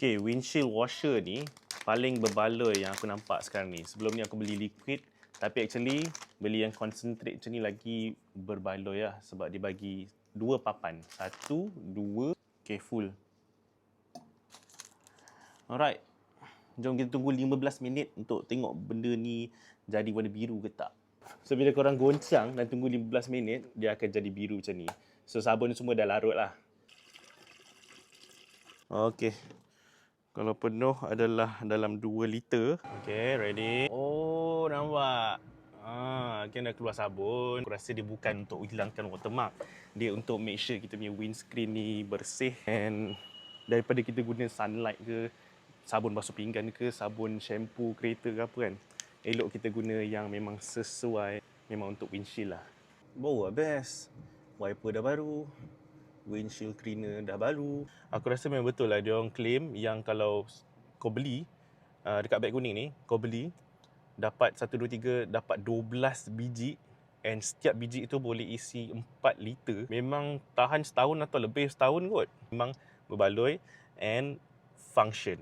Okay, windshield washer ni paling berbaloi yang aku nampak sekarang ni. Sebelum ni aku beli liquid, tapi actually beli yang concentrate macam ni lagi berbaloi lah. Sebab dia bagi 2 papan. 1, 2, okay, full. Alright. Jom kita tunggu 15 minit untuk tengok benda ni jadi warna biru ke tak. So, bila korang goncang dan tunggu 15 minit, dia akan jadi biru macam ni. So, sabun semua dah larut lah. Okay. Kalau penuh adalah dalam 2 liter. Okay, ready. Oh, nampak. Kan dah keluar sabun. Aku rasa dia bukan untuk hilangkan watermark. Dia untuk make sure kita punya windscreen ni bersih. And daripada kita guna sunlight ke, sabun basuh pinggan ke, sabun shampoo kereta ke apa kan, elok kita guna yang memang sesuai, memang untuk windshield lah. Baru best. Wiper dah baru. Windshield cleaner dah baru. Aku rasa memang betul lah dia orang claim yang kalau kau beli dekat beg kuning ni, kau beli dapat 1, 2, 3, dapat 12 biji, and setiap biji itu boleh isi 4 liter. Memang tahan setahun atau lebih setahun kot. Memang berbaloi and function.